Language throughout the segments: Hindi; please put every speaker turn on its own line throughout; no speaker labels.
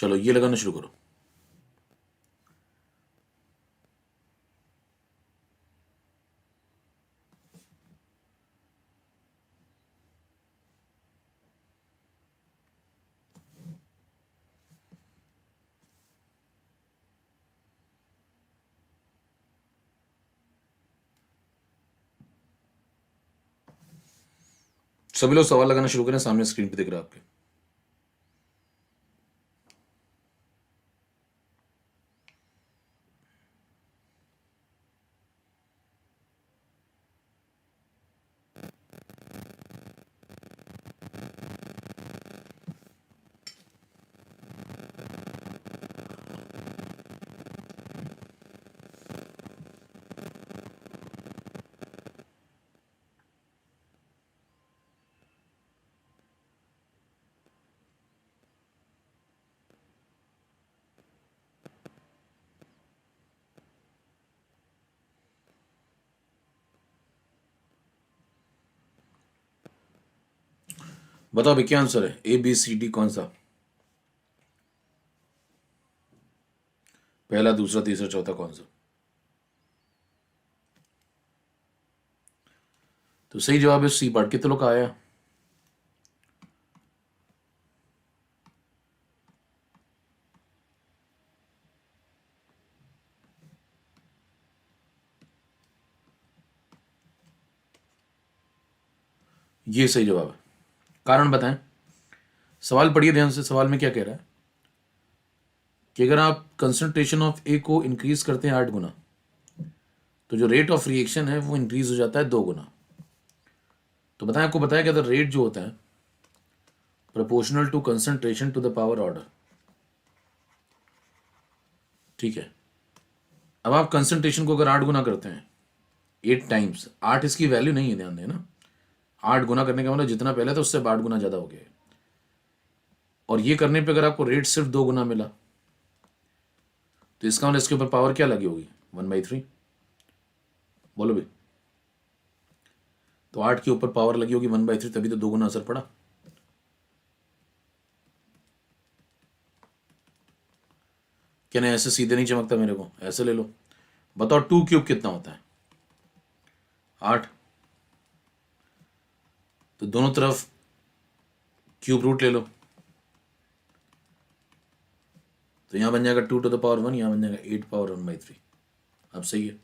चलो ये लगाना शुरू करो। सभी लोग सवाल लगाना शुरू करें, सामने स्क्रीन पे दिख रहा है आपके। बताओ भाई क्या आंसर है, ए बी सी डी कौन सा? पहला, दूसरा, तीसरा, चौथा कौन सा? तो सही जवाब है सी पार्ट। कितने लोग का आया? ये सही जवाब है। कारण बताएं। सवाल पढ़िए ध्यान से, सवाल में क्या कह रहा है कि अगर आप कंसंट्रेशन ऑफ ए को इंक्रीज करते हैं 8 गुना, तो जो रेट ऑफ रिएक्शन है वो इंक्रीज हो जाता है 2 गुना। तो बताएं, आपको बताया क्या था, रेट जो होता है proportional to concentration to the power order. ठीक है, अब आप कंसंट्रेशन को अगर 8 गुना करते हैं, 8 टाइम्स, 8 इसकी वैल्यू नहीं है, ध्यान देना। 8 गुना करने का मतलब जितना पहले था उससे 8 गुना ज्यादा हो गया। और ये करने पे अगर आपको रेट सिर्फ 2 गुना मिला, तो इसका मतलब इसके ऊपर पावर क्या लगी होगी? 1/3। बोलो भाई। तो 8 के ऊपर पावर लगी होगी 1/3, तभी तो 2 गुना असर पड़ा। क्या नहीं, ऐसे सीधे नहीं चमकता मेरे को, ऐसे ले लो। बताओ 2³ कितना होता है? 8। तो दोनों तरफ क्यूब रूट ले लो, तो यहां बन जाएगा 2⁻1, यहां बन जाएगा 8⁻1/3। अब सही है।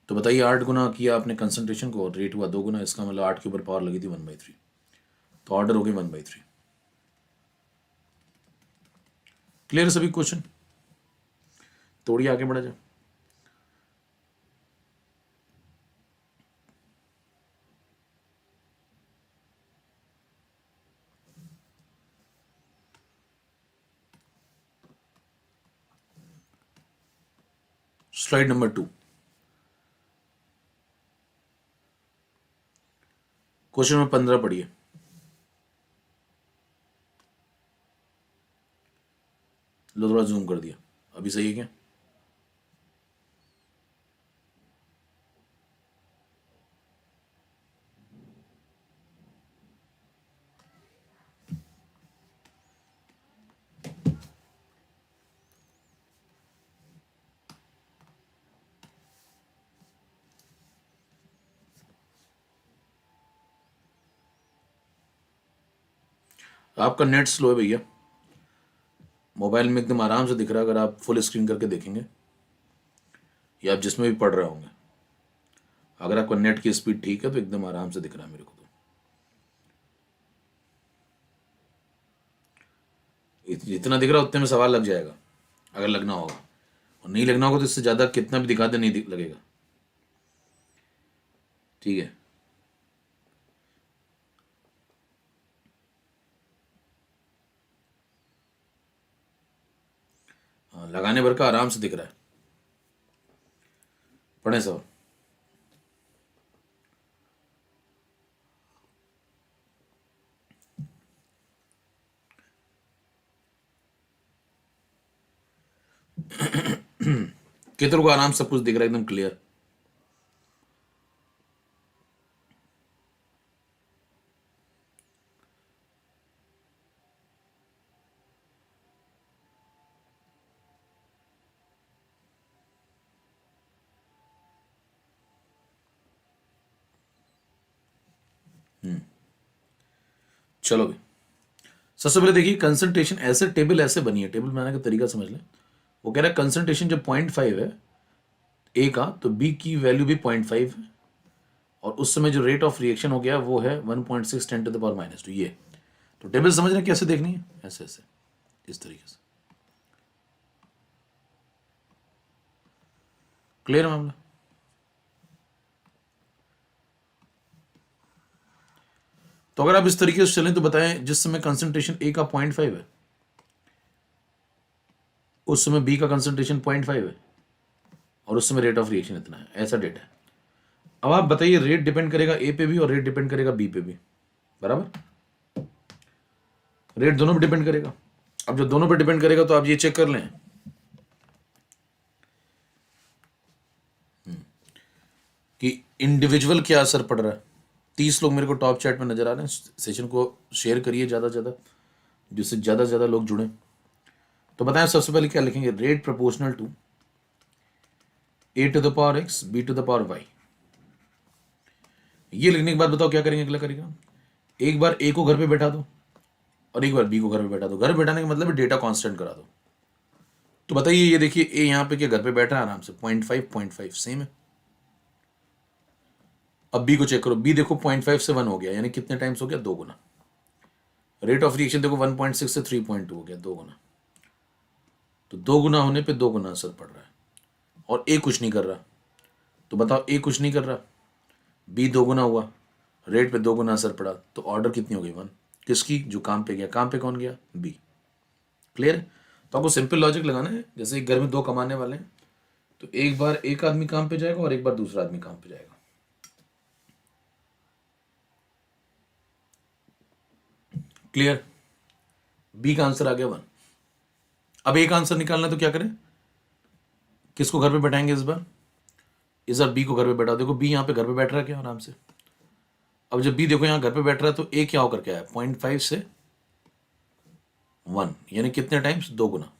तो बताइए 8 गुना किया आपने कंसंट्रेशन को और रेट हुआ 2 गुना, इसका मतलब 8 के ऊपर पावर लगी थी 1/3, तो ऑर्डर हो गई 1/3। क्लियर सभी क्वेश्चन? तोड़िए, आगे बढ़ा जाए। स्लाइड नंबर 2, क्वेश्चन नंबर 15 पढ़िए। लो थोड़ा जूम कर दिया, अभी सही है क्या? आपका नेट स्लो है भैया, मोबाइल में एकदम आराम से दिख रहा है, अगर आप फुल स्क्रीन करके देखेंगे या आप जिसमें भी पढ़ रहे होंगे, अगर आपका नेट की स्पीड ठीक है तो एकदम आराम से दिख रहा है मेरे को। तो जितना दिख रहा है उतने में सवाल लग जाएगा, अगर लगना होगा। और नहीं लगना होगा तो इससे ज़्यादा कितना भी दिखा दे, नहीं लगेगा। ठीक है, हाँ लगाने भर का आराम से दिख रहा है। पढ़े सब। कितने को आराम सब कुछ दिख रहा है एकदम क्लियर? चलो भाई, सबसे पहले देखिए कंसंट्रेशन, ऐसे टेबल ऐसे बनी है, टेबल बनाने का तरीका समझ लें। वो कह रहा है कंसंट्रेशन जब 0.5 है ए का, तो बी की वैल्यू भी 0.5 है, और उस समय जो रेट ऑफ रिएक्शन हो गया वो है 1.6 10⁻²। ये तो टेबल समझ रहे हैं कैसे देखनी है, ऐसे ऐसे इस तरीके से। क्लियर है मामला? तो अगर आप इस तरीके से चलें तो बताएं, जिस समय कंसंट्रेशन ए का 0.5 है उस समय बी का कंसंट्रेशन 0.5 है, और उस समय रेट ऑफ रिएक्शन इतना है, ऐसा डेटा है। अब आप बताइए, रेट डिपेंड करेगा ए पे भी और रेट डिपेंड करेगा बी पे भी, बराबर? रेट दोनों पे डिपेंड करेगा। अब जब दोनों पे डिपेंड करेगा तो आप ये चेक कर लें कि इंडिविजुअल क्या असर पड़ रहा है। 30 लोग मेरे को टॉप चैट में नजर आ रहे हैं। सेशन को शेयर करिए ज़्यादा से ज़्यादा, जिससे ज़्यादा से ज़्यादा लोग जुड़ें। तो बताएं सबसे पहले क्या लिखेंगे, rate proportional to A to the power X B to the power Y. ये लिखने के बाद बताओ क्या करेंगे, अगला करेगा, एक बार ए को घर पे बैठा दो और एक बार बी को घर पे बैठा दो। घर पे बैठाने का मतलब डेटा कांस्टेंट करा दो। तो बताइए, ये देखिए ए यहाँ पे क्या घर पे बैठा है आराम से, 0.5 सेम है। अब बी को चेक करो, बी देखो 0.5 से 1 हो गया, यानी कितने टाइम्स हो गया, 2 गुना। रेट ऑफ रिएक्शन देखो 1.6 से 3.2 हो गया, 2 गुना। तो 2 गुना होने पे 2 गुना असर पड़ रहा है, और ए कुछ नहीं कर रहा। तो बताओ, ए कुछ नहीं कर रहा, बी 2 गुना हुआ, रेट पे 2 गुना असर पड़ा, तो ऑर्डर कितनी हो गई, 1। किसकी, जो काम पे गया। काम पे कौन गया, बी। क्लियर है? तो आपको सिंपल लॉजिक लगाना है, जैसे एक घर में 2 कमाने वाले हैं, तो एक बार एक आदमी काम पे जाएगा और एक बार दूसरा आदमी काम पे जाएगा। क्लियर? बी का आंसर आ गया 1। अब एक आंसर निकालना है तो क्या करें, किसको घर पे बैठाएंगे इस बार बी को घर पे बैठा। देखो बी यहाँ पे घर पे बैठ रहा है क्या, आराम से। अब जब बी देखो यहाँ घर पे बैठ रहा है, तो ए क्या होकर के आया, 0.5 से 1, यानी कितने टाइम्स, 2 गुना।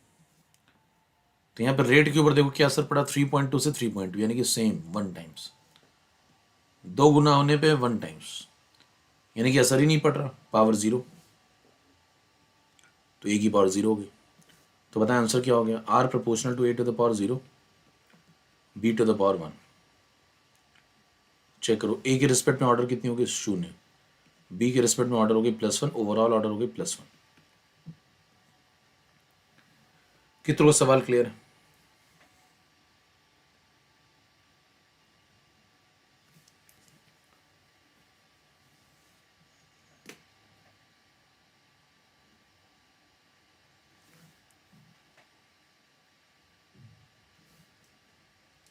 तो यहाँ पर रेट के ऊपर देखो क्या असर पड़ा, 3.2 से 3.2, यानी कि सेम 1 टाइम्स। 2 गुना होने पे 1 टाइम्स, यानी कि असर ही नहीं पड़ रहा, पावर 0। तो ए की पावर 0 हो गई। तो बताएं आंसर क्या हो गया, R proportional to A to the power 0 B to the power 1। Check करो, ए के रिस्पेक्ट में ऑर्डर कितनी होगी, 0। बी के रिस्पेक्ट में ऑर्डर होगी +1, ओवरऑल ऑर्डर होगी +1। कितनों का सवाल क्लियर है?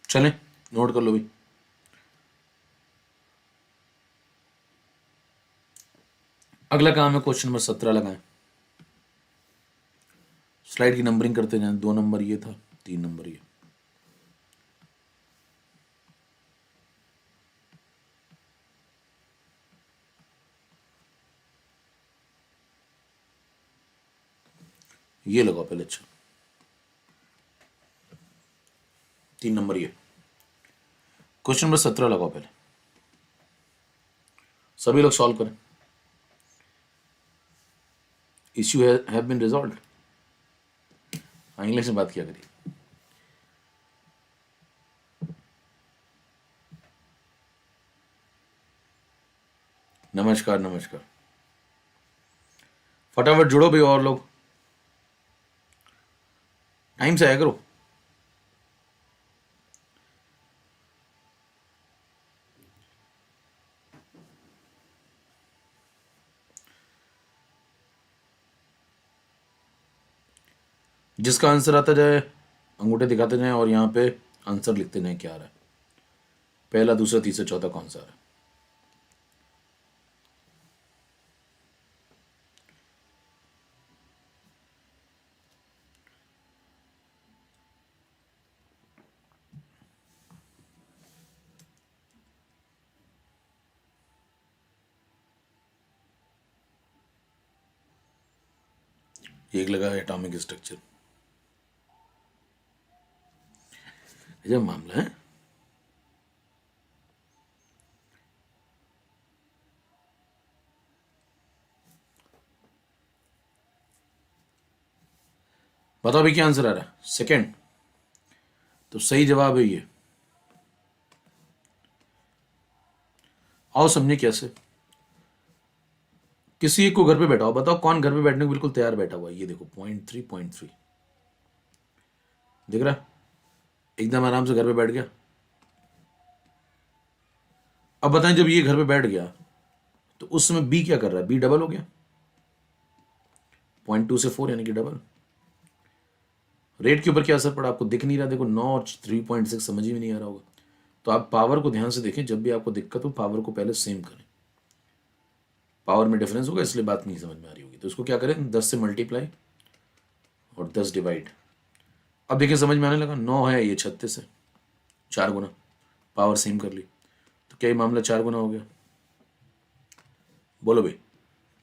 चलें, नोट कर लो भाई। अगला काम है क्वेश्चन नंबर 17 लगाएं। स्लाइड की नंबरिंग करते जाएं, 2 नंबर ये था, 3 नंबर ये लगाओ पहले। अच्छा, 3 नंबर ये। क्वेश्चन नंबर 17 लगाओ पहले, सभी लोग सॉल्व करें। Issue have been resolve. हाँ, इंग्लिश में बात किया करिए। नमस्कार नमस्कार, फटाफट जुड़ो भाई, और लोग टाइम से आया करो। जिसका आंसर आता जाए अंगूठे दिखाते जाएं, और यहाँ पे आंसर लिखते जाएं क्या आ रहा है, पहला दूसरा तीसरा चौथा कौन सा आ रहा है। एक लगा है एटॉमिक स्ट्रक्चर, जब मामला है। बताओ भाई क्या आंसर आ रहा है? सेकेंड। तो सही जवाब है ये। आओ समझे कैसे। किसी एक को घर पे बैठा हो, बताओ कौन घर पे बैठने को बिल्कुल तैयार बैठा हुआ है। ये देखो 0.3 0.3 दिख रहा है, एकदम आराम से घर पे बैठ गया। अब बताएं जब ये घर पे बैठ गया तो उस समय बी क्या कर रहा है? बी डबल हो गया, 0.2 से 4 यानी कि डबल। रेट के ऊपर क्या असर पड़ा आपको दिख नहीं रहा, देखो 9 और 3.6 समझ ही नहीं आ रहा होगा। तो आप पावर को ध्यान से देखें, जब भी आपको दिक्कत हो पावर को पहले सेम करें। पावर में डिफरेंस होगा इसलिए बात नहीं समझ में आ रही होगी, तो इसको क्या करें 10 से मल्टीप्लाई और 10 डिवाइड। अब देखिए समझ में आने लगा, 9 है ये 36 है, 4 गुना, पावर सेम कर ली। तो क्या ये मामला 4 गुना हो गया? बोलो भाई,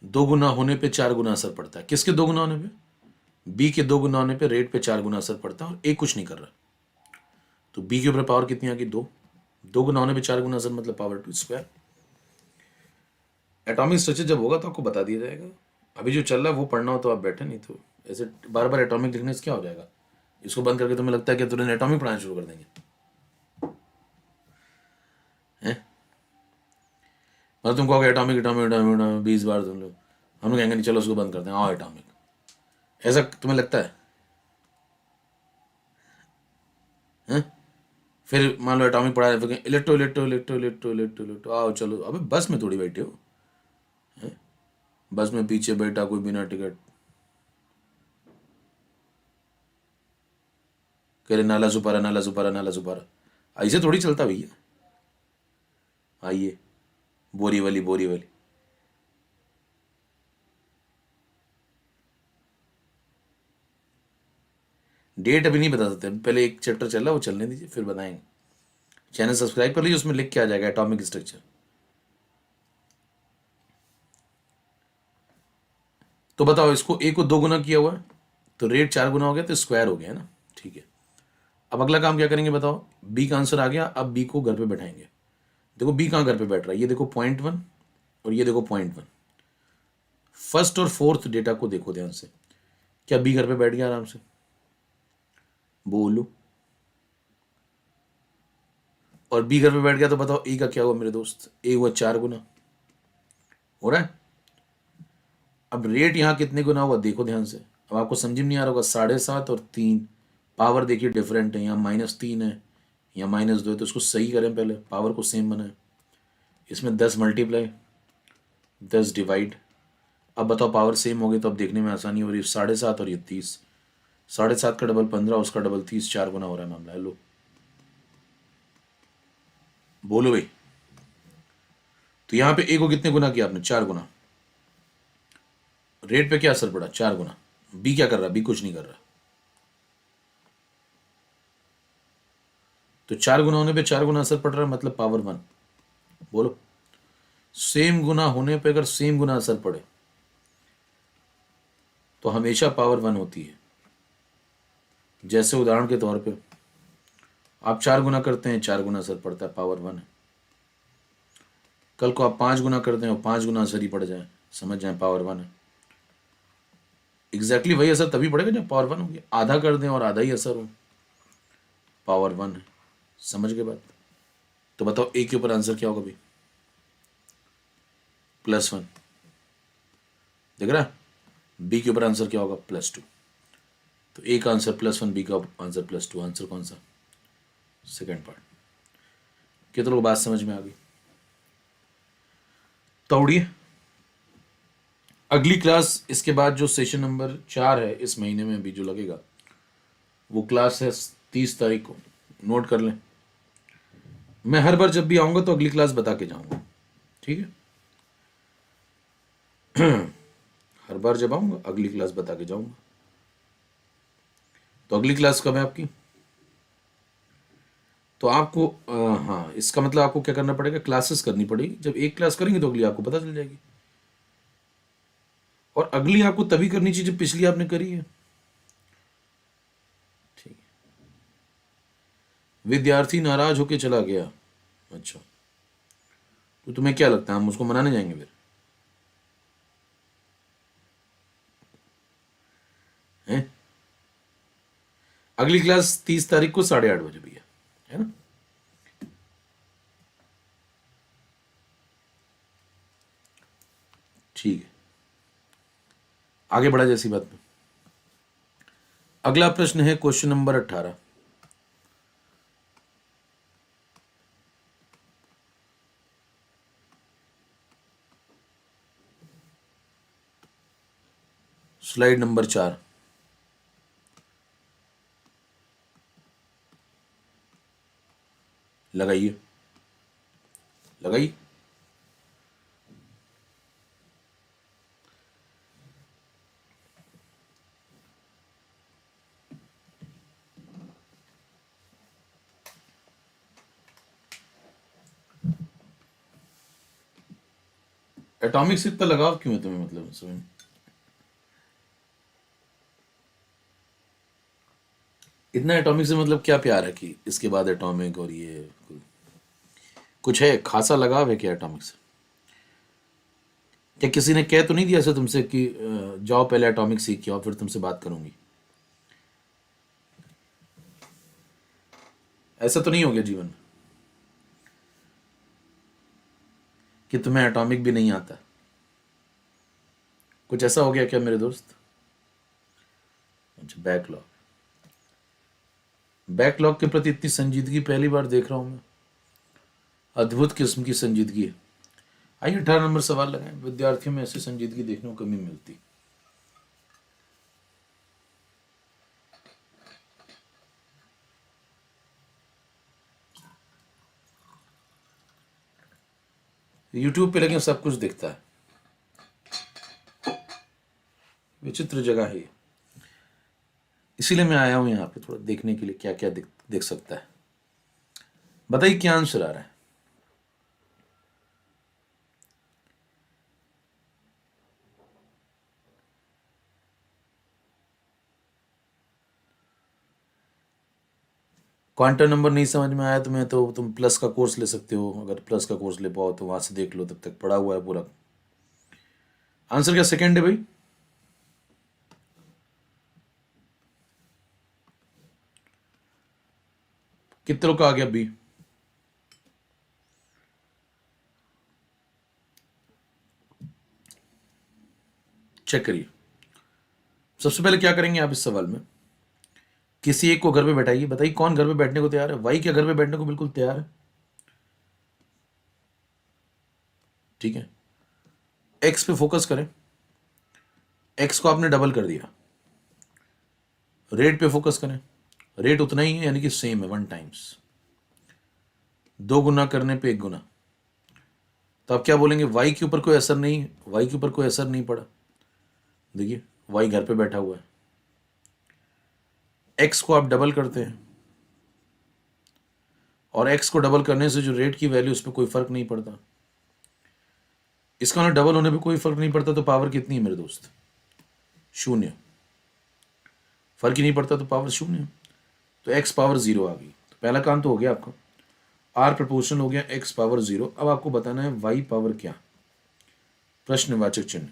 2 गुना होने पे 4 गुना असर पड़ता है। किसके 2 गुना होने पे? बी के 2 गुना होने पे रेट पे 4 गुना असर पड़ता है और ए कुछ नहीं कर रहा। तो बी के ऊपर पावर कितनी आ गई? 2। 2 गुना होने पे 4 गुना असर मतलब पावर 2 स्क्वायर। एटॉमिक स्ट्रक्चर जब होगा तो आपको बता दिया जाएगा। अभी जो चल रहा है वो पढ़ना हो तो आप बैठे, नहीं तो ऐसे बार बार एटॉमिक लिखने से क्या हो जाएगा। इसको बंद करके तुम्हें लगता है कि तुरंत एटॉमिक पढ़ाना शुरू कर देंगे हैं? मतलब तुम कहोगे एटॉमिक एटॉमिक एटॉमिक 20 बार तुम लोग, हम लोग कहेंगे नहीं चलो उसको बंद करते हैं, आओ एटॉमिक। ऐसा तुम्हें लगता है? हैं? फिर मान लो एटॉमिक पढ़ा रहे फिर electro electro electro electro electro electro, आओ चलो। अबे बस में थोड़ी बैठे हो, बस में पीछे बैठा कोई बिना टिकट कह रहे नाला सुपारा नाला सुपारा नाला सुपारा। ऐसे थोड़ी चलता भैया। आइए बोरी वाली बोरी वाली। डेट अभी नहीं बता सकते, पहले एक चैप्टर चल रहा है वो चलने दीजिए फिर बताएंगे। चैनल सब्सक्राइब कर लीजिए, उसमें लिख के आ जाएगा एटॉमिक स्ट्रक्चर। तो बताओ इसको ए को 2 गुना किया हुआ है तो रेट 4 गुना हो गया तो स्क्वायर हो गया है ना, ठीक है। अब अगला काम क्या करेंगे बताओ, बी का आंसर आ गया, अब बी को घर पे बैठाएंगे। देखो बी कहाँ घर पे बैठ रहा है, ये देखो 0.1 और ये देखो 0.1। फर्स्ट और फोर्थ डेटा को देखो ध्यान से, क्या बी घर पे बैठ गया आराम से? बोलो। और बी घर पे बैठ गया तो बताओ ए का क्या हुआ मेरे दोस्त? ए हुआ 4 गुना, हो रहा है। अब रेट यहाँ कितने गुना हुआ देखो ध्यान से। अब आपको समझ में नहीं आ रहा होगा, 7.5 और 3 पावर देखिए डिफरेंट है, यहाँ -3 है, यहाँ -2 है, तो इसको सही करें पहले, पावर को सेम बनाए। इसमें 10 मल्टीप्लाई 10 डिवाइड। अब बताओ पावर सेम हो गई तो अब देखने में आसानी हो रही है। 7.5 और ये 30, 7.5 का डबल 15, उसका डबल 30, 4 गुना हो रहा है मामला। हेलो बोलो भाई। तो यहाँ पे ए को कितने गुना किया आपने? 4 गुना। रेट पे क्या असर पड़ा? 4 गुना। बी क्या कर रहा है? बी कुछ नहीं कर रहा। तो 4 गुना होने पे 4 गुना असर पड़ रहा है मतलब पावर 1। बोलो, सेम गुना होने पे अगर सेम गुना असर पड़े तो हमेशा पावर 1 होती है। जैसे उदाहरण के तौर पे आप 4 गुना करते हैं, 4 गुना असर पड़ता है, पावर 1 है। कल को आप 5 गुना करते हैं और 5 गुना असर ही पड़ जाए, समझ जाए पावर 1 है। एग्जैक्टली वही असर तभी पड़ेगा जब पावर 1 होगी। आधा कर दें और आधा ही असर हो, पावर 1 है। समझ गए बात? तो बताओ ए के ऊपर आंसर क्या होगा भाई? +1। देख रहा है? बी के ऊपर आंसर क्या होगा? +2। तो ए का आंसर +1, बी का आंसर +2। आंसर कौन सा? Second part. कितने लोग बात समझ में आ गई? तोड़िए। अगली क्लास इसके बाद जो सेशन नंबर 4 है इस महीने में अभी जो लगेगा, वो क्लास है 30 तारीख को। नोट कर लें। मैं हर बार जब भी आऊँगा तो अगली क्लास बता के जाऊँगा, ठीक है। हर बार जब आऊँगा अगली क्लास बता के जाऊँगा। तो अगली क्लास कब है आपकी? तो आपको हाँ, इसका मतलब आपको क्या करना पड़ेगा, क्लासेस करनी पड़ेगी। जब एक क्लास करेंगे तो अगली आपको पता चल जाएगी। और अगली आपको तभी करनी चाहिए जब पिछली आपने करी है, ठीक है। विद्यार्थी नाराज होके चला गया। अच्छा, तो तुम्हें क्या लगता है हम उसको मनाने जाएंगे फिर? हैं? अगली क्लास 30 तारीख को 8:30 बजे भैया, है ना। ठीक है, आगे बढ़ा जैसी बात में। अगला प्रश्न है क्वेश्चन नंबर 18। Slide number 4। लगाइए, लगाइए। एटॉमिक से इतना लगाव क्यों है तुम्हें, मतलब समझ। इतना एटॉमिक से मतलब क्या प्यार है कि इसके बाद एटॉमिक, और ये कुछ है खासा लगाव है क्या एटॉमिक से? क्या किसी ने कह तो नहीं दिया ऐसे तुमसे कि जाओ पहले एटॉमिक सीख के आओ फिर तुमसे बात करूंगी? ऐसा तो नहीं हो गया जीवन कि तुम्हें एटॉमिक भी नहीं आता? कुछ ऐसा हो गया क्या मेरे दोस्त? अच्छा, बैकलॉग। बैकलॉग के प्रति इतनी संजीदगी पहली बार देख रहा हूं मैं। अद्भुत किस्म की संजीदगी है। आइए 18 नंबर सवाल लगाएं। विद्यार्थियों में ऐसी संजीदगी देखने को कमी मिलती। यूट्यूब पे लेकिन सब कुछ दिखता है, विचित्र जगह है ये। इसीलिए मैं आया हूं यहाँ पे थोड़ा देखने के लिए क्या क्या देख सकता है। बताइए क्या आंसर आ रहा है। क्वांटम नंबर नहीं समझ में आया तुम्हें तो तुम प्लस का कोर्स ले सकते हो। अगर प्लस का कोर्स ले पाओ तो वहां से देख लो, तब तक पढ़ा हुआ है पूरा। आंसर क्या सेकंड है भाई? कितने लोग का आ गया बी? चेक करिए। सबसे पहले क्या करेंगे आप इस सवाल में, किसी एक को घर पे बैठाइए। बताइए कौन घर पे बैठने को तैयार है? वाई क्या घर पे बैठने को बिल्कुल तैयार है? ठीक है, एक्स पे फोकस करें। एक्स को आपने डबल कर दिया। रेट पे फोकस करें। रेट उतना ही है, यानी कि सेम है, 1 टाइम्स। 2 गुना करने पे 1 गुना। तो आप क्या बोलेंगे? वाई के ऊपर कोई असर नहीं, वाई के ऊपर कोई असर नहीं पड़ा। देखिए वाई घर पे बैठा हुआ है। एक्स को आप डबल करते हैं और एक्स को डबल करने से जो रेट की वैल्यू, उस पर कोई फर्क नहीं पड़ता। इसका ना डबल होने पे कोई फर्क नहीं पड़ता, तो पावर कितनी है मेरे दोस्त? 0। फर्क ही नहीं पड़ता तो पावर 0। तो एक्स पावर 0 आ गई। तो पहला काम तो हो गया आपका, आर प्रपोर्शनल हो गया एक्स पावर 0। अब आपको बताना है वाई पावर क्या? प्रश्नवाचक चिन्ह।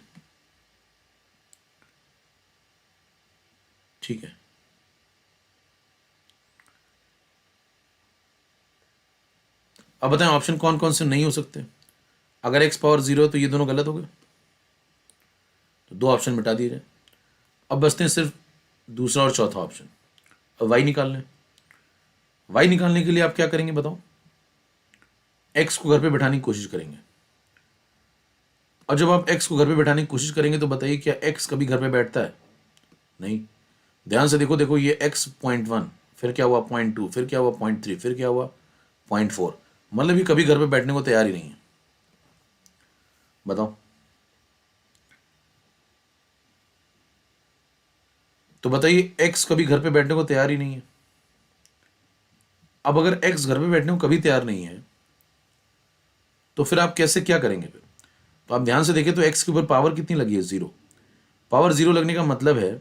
ठीक है, अब बताएं ऑप्शन कौन कौन से नहीं हो सकते। अगर एक्स पावर 0 है तो ये दोनों गलत हो गए, तो 2 ऑप्शन मिटा दिए जाए। अब बचते हैं सिर्फ दूसरा और चौथा ऑप्शन। अब वाई निकाल लें। वाई निकालने के लिए आप क्या करेंगे बताओ? एक्स को घर पे बैठाने की कोशिश करेंगे। और जब आप एक्स को घर पे बैठाने की कोशिश करेंगे तो बताइए क्या एक्स कभी घर पे बैठता है? नहीं। ध्यान से देखो, देखो ये एक्स 0.1, फिर क्या हुआ 0.2, फिर क्या हुआ 0.3, फिर क्या हुआ 0.4। मतलब ये कभी घर पे बैठने को तैयार ही नहीं है। बताओ। तो बताइए एक्स कभी घर पे बैठने को तैयार ही नहीं है। अब अगर एक्स घर पे बैठने को कभी तैयार नहीं है तो फिर आप कैसे क्या करेंगे फिर? तो आप ध्यान से देखें तो एक्स के ऊपर पावर कितनी लगी है? 0। पावर 0 लगने का मतलब है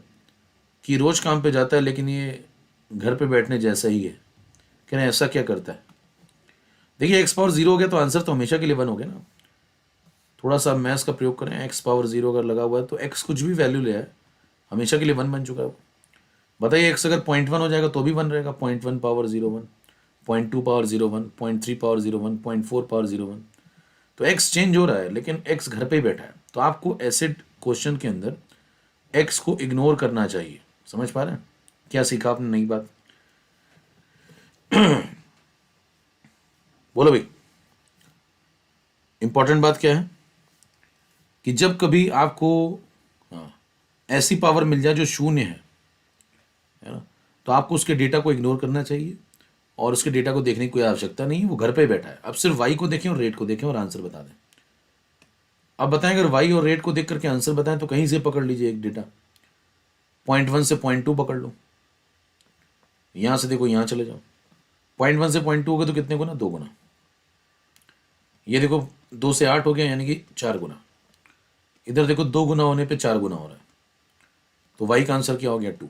कि रोज काम पे जाता है लेकिन ये घर पे बैठने जैसा ही है। कहना ऐसा क्या करता है? देखिए एक्स पावर 0 हो गया तो आंसर तो हमेशा के लिए 1 हो गया ना। थोड़ा सा मैथ्स का प्रयोग करें। एक्स पावर 0 अगर लगा हुआ है तो एक्स कुछ भी वैल्यू ले आए, हमेशा के लिए 1 बन चुका है वो। बताइए एक्स अगर 0.1 हो जाएगा तो भी 1 रहेगा, 0.1 पावर 0 1, 0.2 पावर 0 1, 0.3 पावर 0 1, 0.4 पावर 0 1। तो एक्स चेंज हो रहा है लेकिन एक्स घर पे ही बैठा है। तो आपको ऐसे क्वेश्चन के अंदर एक्स को इग्नोर करना चाहिए। समझ पा रहे हैं क्या सीखा आपने नई बात? बोलो भाई, इंपॉर्टेंट बात क्या है कि जब कभी आपको हाँ, ऐसी पावर मिल जाए जो शून्य है ना, तो आपको उसके डेटा को इग्नोर करना चाहिए और उसके डेटा को देखने की कोई आवश्यकता नहीं है, वो घर पे बैठा है। अब सिर्फ वाई को देखें और रेट को देखें और आंसर बता दें। अब बताएं, अगर वाई और रेट को देख करके आंसर बताएं तो कहीं से पकड़ लीजिए एक डेटा, 0.1 से 0.2 पकड़ लो, यहां से देखो यहां चले जाओ, 0.1 से 0.2 हो गए तो कितने गुना? 2 गुना। ये देखो 2 से 8 हो गया यानी कि 4 गुना। इधर देखो 2 गुना होने पे 4 गुना हो रहा है, तो वाई का आंसर क्या हो गया? 2।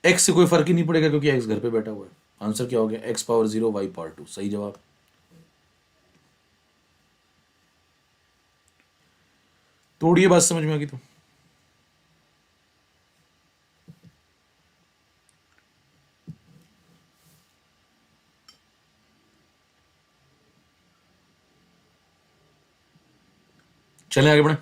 एक्स से कोई फर्क ही नहीं पड़ेगा क्योंकि एक्स घर पे बैठा हुआ है। आंसर क्या हो गया? एक्स पावर 0 वाई पावर 2, सही जवाब। तोड़िए, बात समझ में आ गई तो। चलें आगे बढ़े।